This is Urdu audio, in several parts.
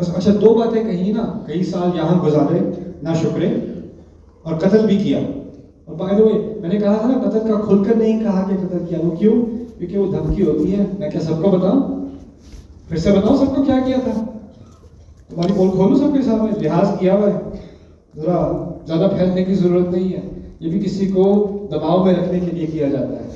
بس اچھا 2 باتیں کہیں نا، کئی سال یہاں گزارے نہ شکرے، اور قتل بھی کیا. اور بائی دا وے میں نے کہا تھا نا قتل کا کھل کر نہیں کہا کہ قتل کیا. وہ کیوں؟ کیونکہ وہ دھمکی ہوتی ہے. میں کیا سب کو بتاؤں؟ پھر سے بتاؤں سب کو کیا کیا تھا؟ تمہاری پول کھولو سب کے سامنے. لحاظ کیا ہوا ہے، ذرا زیادہ پھیلنے کی ضرورت نہیں ہے. یہ بھی کسی کو دباؤ میں رکھنے کے لیے کیا جاتا ہے.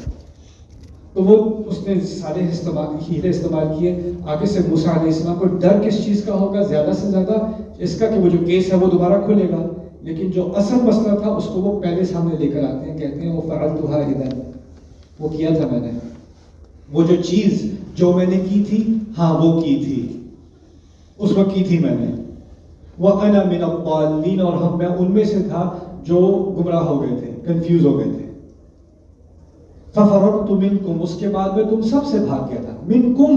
تو وہ اس نے سارے ہیلے استعمال کیے. آگے سے موسیٰ علیہ السلام کو ڈر کس چیز کا ہوگا زیادہ سے زیادہ؟ اس کا کہ وہ جو کیس ہے وہ دوبارہ کھلے گا. لیکن جو اصل مسئلہ تھا اس کو وہ پہلے سامنے لے کر آتے ہیں. کہتے ہیں وہ فعلتها اذا، وہ کیا تھا میں نے، وہ جو چیز جو میں نے کی تھی، ہاں وہ کی تھی، اس وقت کی تھی میں نے. وَأَنَا مِنَ الضَّالِّينَ، اور میں ان میں سے تھا جو گمراہ ہو گئے تھے، کنفیوز ہو گئے تھے. فَفَرَرْتُ مِنْكُمْ، اس کے بعد میں تم سب سے بھاگ گیا تھا. مِنْكُمْ،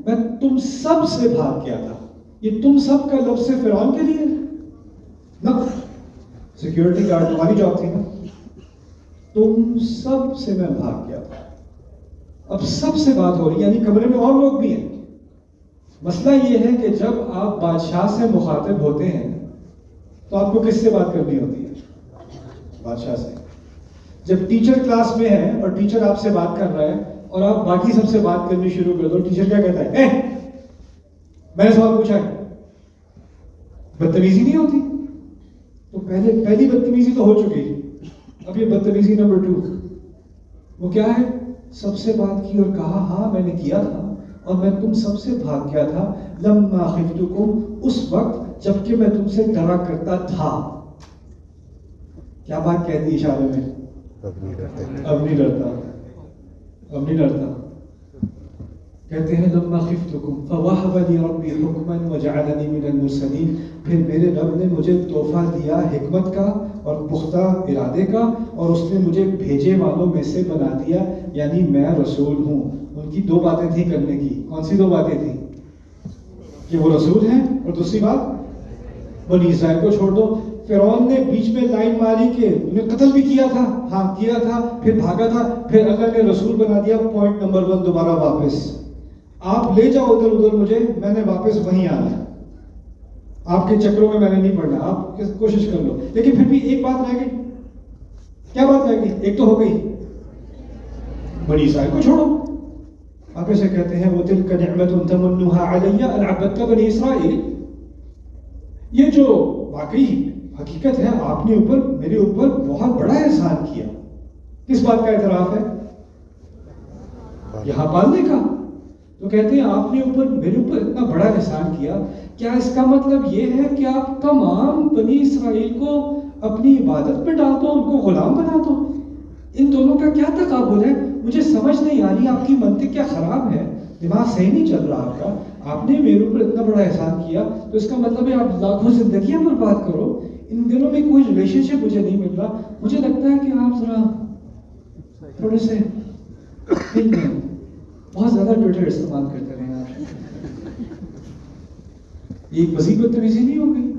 میں تم سب سے بھاگ گیا تھا. یہ تم سب کا لفظ فرعون کے لیے نہ، سیکیورٹی گارڈ تمہاری جاب تھی نا. تم سب سے میں بھاگ گیا تھا. اب سب سے بات ہو رہی، یعنی کمرے میں اور لوگ بھی ہیں. مسئلہ یہ ہے کہ جب آپ بادشاہ سے مخاطب ہوتے ہیں تو آپ کو کس سے بات کرنی ہوتی ہے؟ بادشاہ سے. جب ٹیچر کلاس میں ہے اور ٹیچر آپ سے بات کر رہا ہے اور آپ باقی سب سے بات کرنی شروع کر دو، ٹیچر کیا کہتا ہے؟ میں نے سوال پوچھا ہے. بدتمیزی نہیں ہوتی؟ تو پہلی بدتمیزی تو ہو چکی. اب یہ بدتمیزی نمبر 2 وہ کیا ہے؟ سب سے بات کی اور کہا ہاں میں نے کیا تھا اور میں تم سب سے بھاگ گیا تھا. لما خفتکم، اس وقت جبکہ میں تم سے ڈرا کرتا تھا. کیا بات کہتی اشارے میں؟ اب نہیں ڈرتا، اب نہیں ڈرتا. کہتے ہیں لما خفتکم فوہب لی ربی حکما وجعلنی من المرسلین، پھر میرے رب نے مجھے تحفہ دیا حکمت کا اور پختہ ارادے کا، اور اس نے مجھے بھیجے والوں میں سے بنا دیا، یعنی میں رسول ہوں. ان کی 2 باتیں تھیں کرنے کی. کون سی 2 باتیں تھیں؟ کہ وہ رسول ہیں، اور دوسری بات بنی اسرائیل کو چھوڑ دو. فرعون نے بیچ میں لائن ماری کہ انہیں قتل بھی کیا تھا، ہاں کیا تھا، پھر بھاگا تھا، پھر اللہ نے رسول بنا دیا. پوائنٹ نمبر 1 دوبارہ واپس. آپ لے جاؤ ادھر ادھر مجھے، میں نے واپس وہیں آنا ہے. آپ کے چکروں میں نے نہیں پڑنا، آپ کوشش کر لو. لیکن پھر بھی ایک بات رہ گئی. کیا بات رہ گئی؟ ایک تو ہو گئی بنی اسرائیل کو چھوڑو. آگے سے کہتے ہیں وَتِلْكَ نِعْمَةٌ تَمُنُّهَا عَلَيَّ أَنْ عَبَدتَّ بَنِي إِسْرَائِيل. یہ جو واقعی حقیقت ہے، آپ نے میرے اوپر بہت بڑا احسان کیا. کس بات کا اعتراف ہے؟ یہاں پالنے کا. تو کہتے ہیں آپ نے میرے اوپر اتنا بڑا احسان کیا. کیا اس کا مطلب یہ ہے کہ آپ تمام بنی اسرائیل کو اپنی عبادت میں ڈال دو، ان کو غلام بنا دو؟ ان دونوں کا کیا تقابل ہے؟ مجھے سمجھ نہیں آ رہی. آپ کی منطق کیا خراب ہے؟ دماغ صحیح نہیں چل رہا آپ کا. آپ نے میرے اوپر اتنا بڑا احسان کیا تو اس کا مطلب ہے آپ لاکھوں زندگیاں برباد کرو. ان دنوں میں کوئی ریلیشن شپ مجھے نہیں مل رہا. مجھے لگتا ہے کہ آپ ذرا تھوڑے سے بہت زیادہ ٹویٹر استعمال کرتے رہے ہیں. یہ ایک وسیع بدتمیزی نہیں ہو گئی؟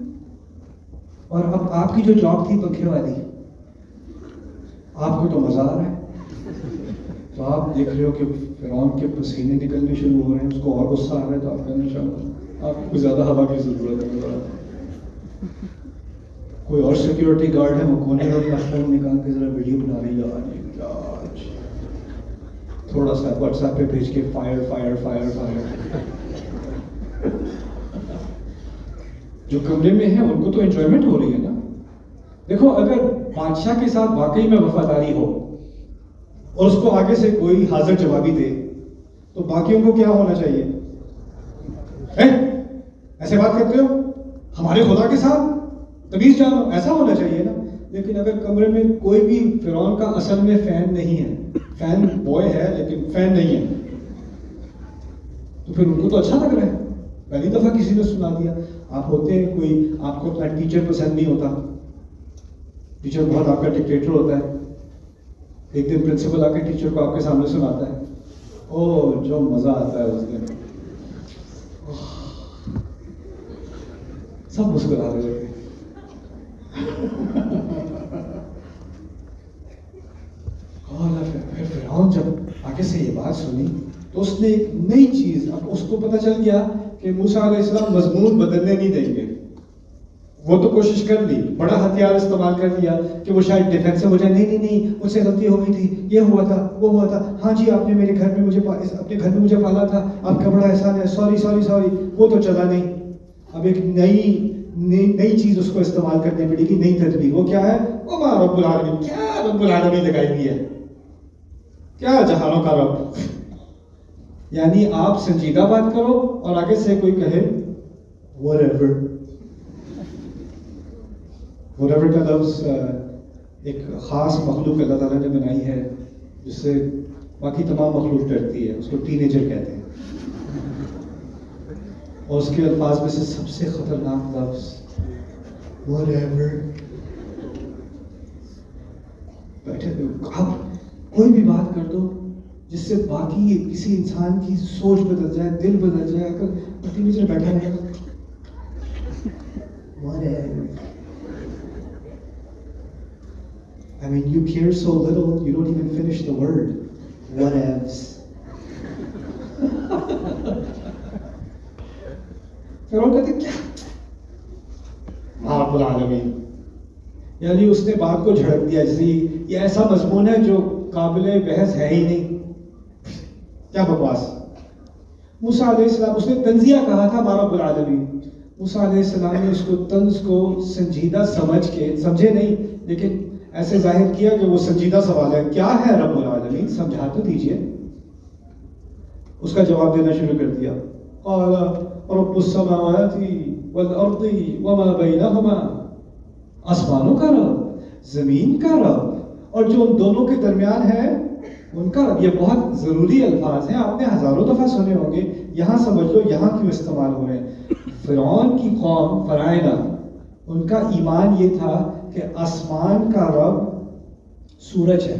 اور اب آپ کی جو جاب تھی پنکھے والی، آپ کو تو مزہ آ رہا ہے. تو آپ دیکھ رہے ہو کہ فرعون کے پسینے نکلنے شروع ہو رہے ہیں، اس کو اور غصہ آ رہا ہے. تو آپ کہنا چاہو آپ کو زیادہ ہوا کی ضرورت ہے. کوئی اور سیکیورٹی گارڈ ہے، وہ کونے میں اپنا فون نکال کے ذرا ویڈیو بنا رہی ہے، تھوڑا سا واٹس ایپ پہ بھیج کے فائر فائر فائر فائر. جو کمرے میں ہیں ان کو تو انجوائمنٹ ہو رہی ہے نا. دیکھو اگر بادشاہ کے ساتھ واقعی میں وفاداری ہو اور اس کو آگے سے کوئی حاضر جوابی دے تو باقیوں کو کیا ہونا چاہیے؟ ایسے بات کرتے ہو ہمارے خدا کے ساتھ، تمیز جانو، ایسا ہونا چاہیے نا. لیکن اگر کمرے میں کوئی بھی فرعون کا اصل میں فین نہیں ہے، فین بوائے ہے لیکن فین نہیں ہے، تو پھر ان کو تو اچھا لگ رہا ہے. پہلی دفعہ کسی نے سنا دیا. آپ ہوتے ہیں کوئی، آپ کو اپنا ٹیچر پسند نہیں ہوتا، ٹیچر بہت آپ کا ڈکٹیٹر ہوتا ہے. ایک دن پرنسپل آ کے ٹیچر کو آپ کے سامنے سناتا ہے، او جو مزہ آتا ہے اس دن. سب مسکرا رہے ہوتے ہیں. پھر فرعون جب آگے سے یہ بات سنی تو اس نے ایک نئی چیز، اب اس کو پتہ چل گیا کہ موسیٰ علیہ السلام مضمون بدلنے نہیں دیں گے. وہ تو کوشش کر لی, بڑا ہتھیار استعمال کر لیا کہ وہ شاید ڈیفینسو ہو جائے. نہیں نہیں نہیں, مجھ سے غلطی ہو گئی تھی, یہ ہوا تھا, وہ ہوا تھا, ہاں جی آپ نے میرے گھر میں مجھے اپنے گھر میں مجھے پالا تھا, آپ کا بڑا احسان ہے, سوری سوری سوری. وہ تو چلا نہیں. اب ایک نئی چیز اس کو استعمال کرنے پڑے گی, نئی تدبیر. وہ کیا ہے؟ وہ رب العالمین. کیا رب العالمین لگائی ہوئی ہے؟ کیا جہانوں کا رب. یعنی آپ سنجیدہ بات کرو اور آگے سے کوئی کہے whatever. whatever کا لفظ ایک خاص مخلوق اللہ تعالیٰ نے بنائی ہے جس سے باقی تمام مخلوق ڈرتی ہے. اس کو ٹین ایجر کہتے ہیں. اور اس کے الفاظ میں سے سب سے خطرناک لفظ whatever. بیٹھے آپ کوئی بھی بات کر دو جس سے باقی کسی انسان کی سوچ بدل جائے, دل بدل جائے. اگر ٹین ایجر بیٹھا رہے گا whatever. I mean, you care so little, you don't even finish the word. Whatevs. پھر وہ کہتے کیا رب العالمین. یعنی اس نے بات کو جھڑک دیا. جیسے یہ ایسا مضمون ہے جو قابل بحث ہے ہی نہیں. کیا بکواس. موسیٰ علیہ السلام, اس نے تنزیہ کہا تھا رب العالمین. موسیٰ علیہ السلام نے اس کو طنز کو سنجیدہ سمجھ کے, سمجھے نہیں لیکن ایسے ظاہر کیا کہ وہ سنجیدہ سوال ہے. کیا ہے رب العالمین؟ سمجھا تو دیجئے. اس کا جواب دینا شروع کر دیا. قال رب السماوات والارض وما بینہما. آسمانوں کا رب, زمین کا رب, اور جو ان دونوں کے درمیان ہے ان کا رب. یہ بہت ضروری الفاظ ہیں, آپ نے ہزاروں دفعہ سنے ہوں گے. یہاں سمجھ لو یہاں کیوں استعمال ہو رہے ہیں. فرعون کی قوم فرعونہ, ان کا ایمان یہ تھا کہ آسمان کا رب سورج ہے,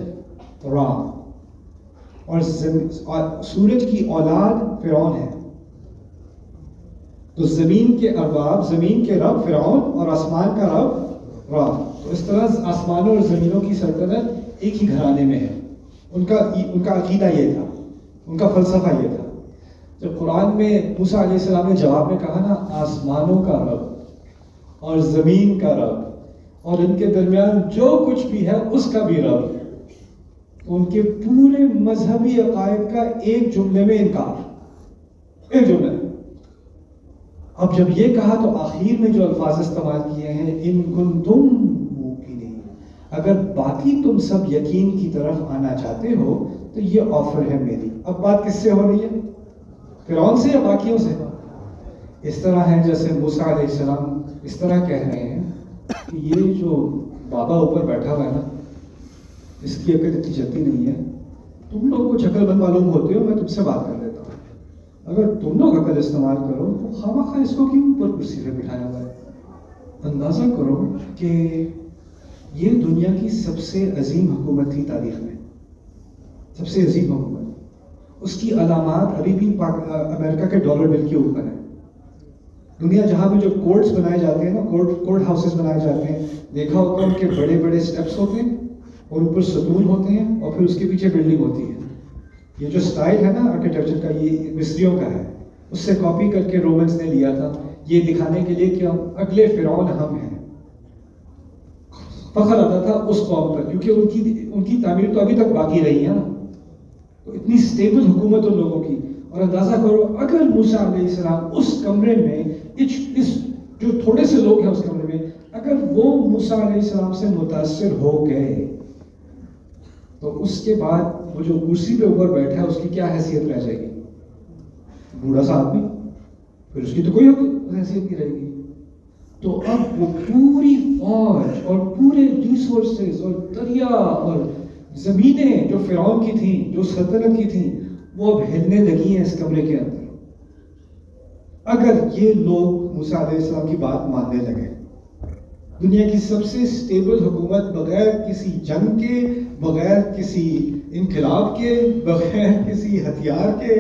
را, اور سورج کی اولاد فرعون ہے. تو زمین کے ارباب, زمین کے رب فرعون اور آسمان کا رب را. تو اس طرح آسمانوں اور زمینوں کی سلطنت ایک ہی گھرانے میں ہے. ان کا عقیدہ یہ تھا, ان کا فلسفہ یہ تھا. جب قرآن میں موسیٰ علیہ السلام نے جواب میں کہا نا آسمانوں کا رب اور زمین کا رب اور ان کے درمیان جو کچھ بھی ہے اس کا بھی رب, تو ان کے پورے مذہبی عقائد کا ایک جملے میں انکار, ایک جملے. اب جب یہ کہا تو آخر میں جو الفاظ استعمال کیے ہیں ان کنتم موقنین, اگر باقی تم سب یقین کی طرف آنا چاہتے ہو تو یہ آفر ہے میری. اب بات کس سے ہو رہی ہے؟ فرعون سے یا باقیوں سے؟ اس طرح ہے جیسے موسیٰ علیہ السلام اس طرح کہہ رہے ہیں کہ یہ جو بابا اوپر بیٹھا ہوا ہے نا, اس کی عقل اتنی جلدی نہیں ہے. تم لوگ کو عقل مند معلوم ہوتے ہو, میں تم سے بات کر لیتا ہوں. اگر تم لوگ عقل استعمال کرو تو خواہ اس کو کیوں اوپر کرسی پہ بٹھایا ہوا ہے؟ اندازہ کرو کہ یہ دنیا کی سب سے عظیم حکومت تھی تاریخ میں, سب سے عظیم حکومت. اس کی علامات ابھی بھی امریکہ کے ڈالر بل کے اوپر ہیں. دنیا جہاں پہ جو کورٹس بنائے جاتے ہیں نا, کورٹ ہاؤسز بنائے جاتے ہیں, دیکھا ہوگا ان کے بڑے بڑے سٹیپس ہوتے ہیں اور اوپر ستون ہوتے ہیں اور پھر اس کے پیچھے بلڈنگ ہوتی ہے. یہ جو سٹائل ہے نا آرکیٹیکچر کا, یہ مصریوں کا ہے. اس سے کاپی کر کے رومنز نے لیا تھا, یہ دکھانے کے لیے کہ ہم اگلے فرعون ہم ہیں. فخر آتا تھا اس قوم پر کیونکہ ان کی تعمیر تو ابھی تک باقی رہی ہے نا. تو اتنی سٹیبل حکومت ان لوگوں کی. اور اندازہ کرو اگر موسیٰ علیہ السلام اس کمرے میں, اس جو تھوڑے سے لوگ ہیں اس کمرے میں, اگر وہ موسیٰ علیہ السلام سے متاثر ہو گئے تو اس کے بعد وہ جو کرسی پہ اوپر بیٹھا ہے اس کی کیا حیثیت رہ جائے گی؟ بوڑھا سا آدمی, پھر اس کی تو کوئی حیثیت نہیں رہے گی. تو اب وہ پوری فوج اور پورے ریسورسز اور دریا اور زمینیں جو فرعون کی تھیں, جو سلطنت کی تھیں, وہ اب ہلنے لگی ہیں اس کمرے کے اندر. اگر یہ لوگ موسیٰ علیہ السلام کی بات ماننے لگے, دنیا کی سب سے سٹیبل حکومت, بغیر کسی جنگ کے, بغیر کسی انقلاب کے, بغیر کسی ہتھیار کے,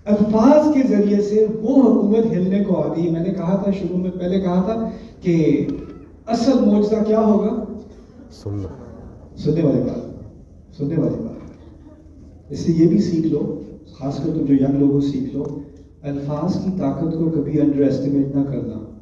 الفاظ کے ذریعے سے وہ حکومت ہلنے کو آ گئی. میں نے کہا تھا شروع میں, پہلے کہا تھا کہ اصل معجزہ کیا ہوگا؟ سننے والی بات, سننے والی بات. اس سے یہ بھی سیکھ لو, خاص کر تم جو ینگ لوگوں سیکھ لو, الفاظ کی طاقت کو کبھی انڈر ایسٹیمیٹ نہ کرنا.